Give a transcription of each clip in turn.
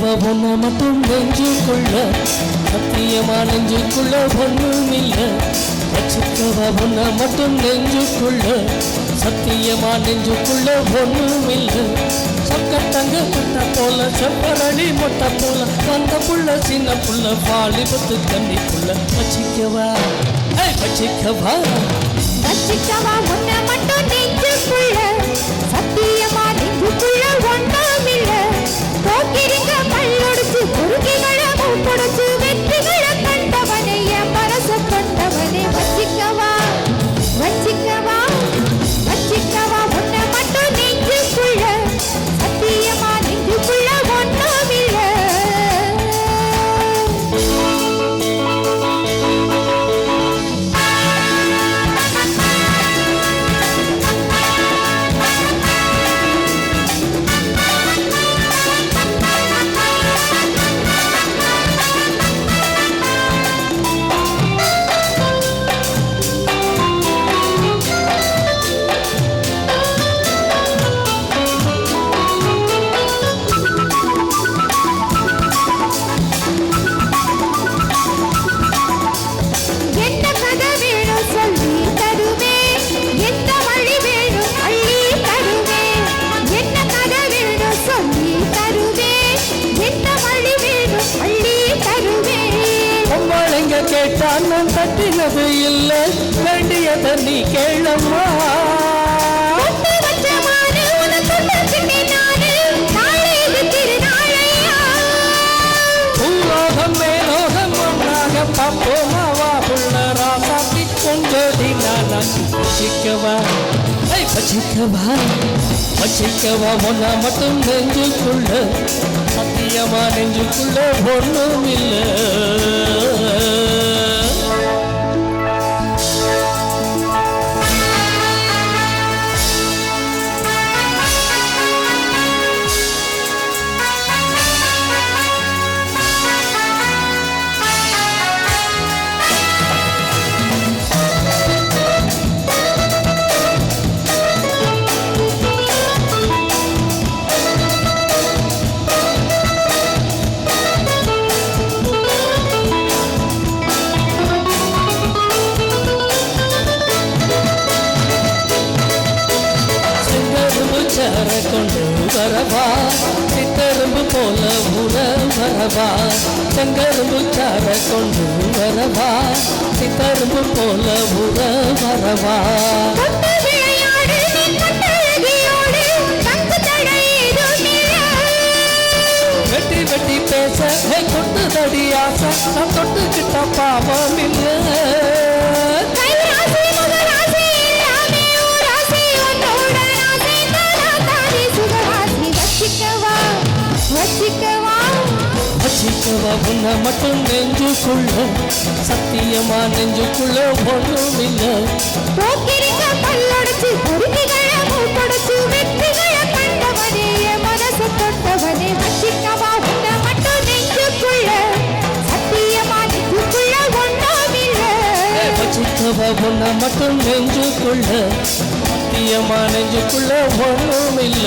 வச்சிக்கவா ஒன்ன மட்டும் நெஞ்சுக்குள்ள, சத்தியமா நெஞ்சுக்குள்ள ஒண்ணும் இல்ல. வச்சிக்கவா ஒன்ன மட்டும் நெஞ்சுக்குள்ள, சத்தியமா நெஞ்சுக்குள்ள ஒண்ணும் இல்ல. சொக்கத்தங்க முட்டை போல செப்பரளி முட்டை போல வந்த புள்ள சின்ன புள்ள வாலிபத்து கண்ணி புள்ள. வச்சிக்கவா வச்சிக்கவா வச்சிக்கவா ஒன்ன மட்டும் நெஞ்சுக்குள்ள, சத்தியமா நெஞ்சுக்குள்ள ஒண்ணும் இல்ல. போக்கிரிங்க பல்லொடுச்சு குறுக்கிகளை மூப்பொடுச்சு வெற்றிகளை கண்டவனே என் மனச கொண்டவனே. வச்சிக்கவா வச்சிக்கவா வச்சிக்கவா ஒன்ன மட்டும் நெஞ்சுக்குள்ள, சத்தியமா நெஞ்சுக்குள்ள ஒண்ணும் இல்ல. கேட்டான் நான் தட்டினது இல்ல, வேண்டியத நீ கேளம்மா. பூலோகம் மேலோகம் ஒன்றாக பாப்போமாவா புள்ள ராசாத்தி கொண்டோடி நானா. வச்சிக்கவா வச்சிக்கவா வச்சிக்கவா ஒன்னா மட்டும் நெஞ்சுக்குள்ள, சத்தியமா நெஞ்சுக்குள்ள ஒண்ணும் இல்ல. கொண்டு வரவா சித்தரும்பு போல உற வரவா. செங்கரும்பு சார கொண்டு வரவா சித்தரும்பு போல உற வரவா. வெட்டி வெட்டி பேச கொண்டு தடி ஆசை, நான் தொட்டுக்கிட்ட பாவம் இல்லை. வச்சிக்கவா ஒன்ன மட்டும் நெஞ்சுக்குள்ள, சத்தியமா நெஞ்சுக்குள்ள ஒண்ணும் இல்ல. போக்கிரிங்க பல்லொடுச்சு குறுக்கிகளை மூப்பொடுச்சு வெற்றிகளை கண்டவனே என் மனச கொண்டவனே. வச்சிக்கவா ஒன்ன மட்டும் நெஞ்சுக்குள்ள, சத்தியமா நெஞ்சுக்குள்ள ஒண்ணும் இல்ல. வச்சிக்கவா ஒன்ன மட்டும் நெஞ்சுக்குள்ள, சத்தியமா நெஞ்சுக்குள்ள ஒண்ணும் இல்ல.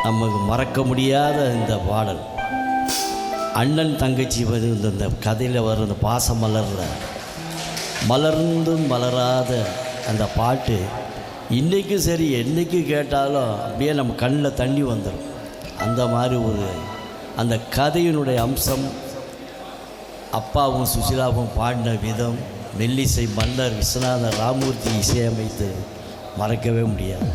நமக்கு மறக்க முடியாத இந்த பாடல், அண்ணன் தங்கச்சி வந்து இந்த கதையில் வர அந்த பாச மலர்ந்தும் மலராத அந்த பாட்டு இன்றைக்கும் சரி என்றைக்கு கேட்டாலும் அப்படியே நம்ம கண்ணில் தண்ணி வந்துடும். அந்த மாதிரி ஒரு அந்த கதையினுடைய அம்சம், அப்பாவும் சுசிலாவும் பாடின விதம், மெல்லிசை மன்னர் விஸ்வநாத ராமூர்த்தி இசையமைத்து மறக்கவே முடியாது.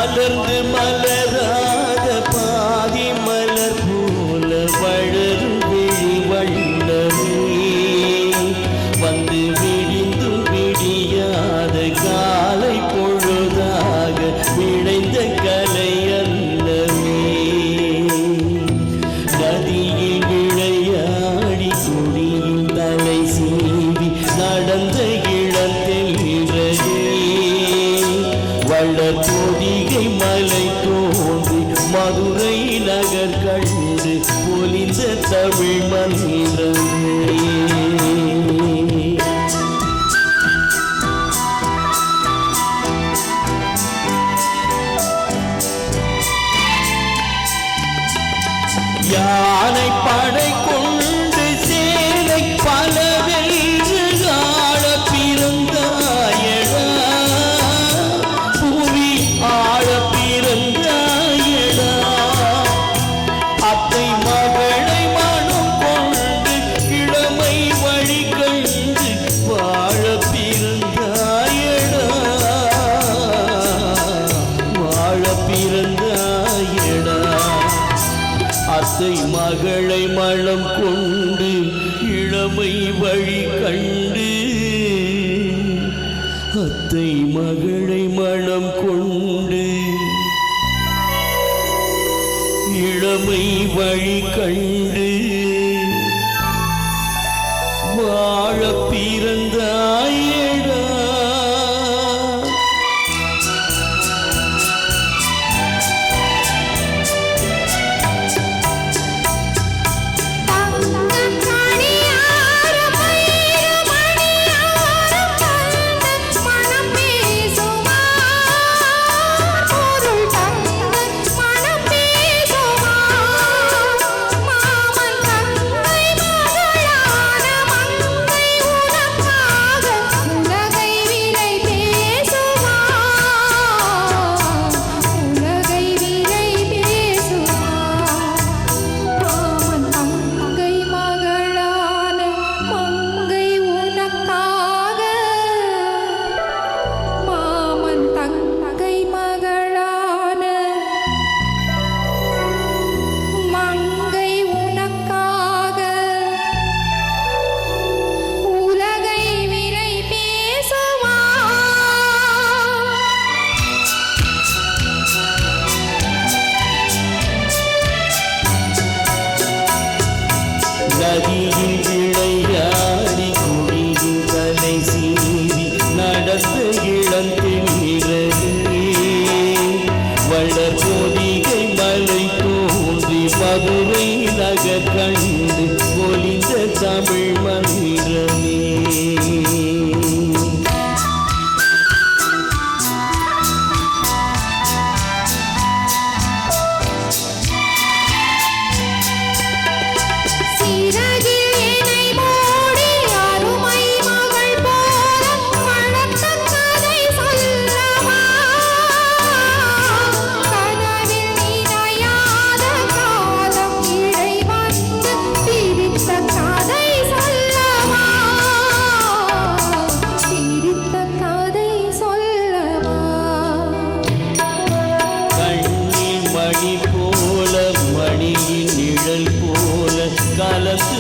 மலர்ந்து மலராத பாதி மலர் போல வளரும் விழி வண்ணமே வந்து விடிந்து விடியாத காலை பொழுதாக விளைந்த கலை அல்லவே நதியில் விளையாடி குடியில் தலை சீவி நடந்த இளந்தென்றே வளர் பொதிகை மலை தோன்றி மதுரை நகர் கண்டு பொலிந்த தமிழ் மன்றமே யானை படை கொண்டு சேலை பல வென்று ஆள பிறந்தாயடா புவி ஆள பிறந்தாயடா அத்தை மகளை மனம் கொண்டு இளமை வழி கண்டு வாழ பிறந்தாயடா வாழ பிறந்தாயடா அத்தை மகளை மனம் கொண்டு இளமை வழி கண்டு அத்தை மகளை மனம் கொண்டு இளமை வழி கண்டு வாழ பிறந்தாயடா நதியில் விளையாடி குடியின் தலை சீவி நடந்த இளந்தென்றே வளர் பொதிகை மலை தோன்றி மதுரை நகர் கண்டு பொலிந்த தமிழ் மன்றமே மணி போல மணியின் நிழல் போல கலந்து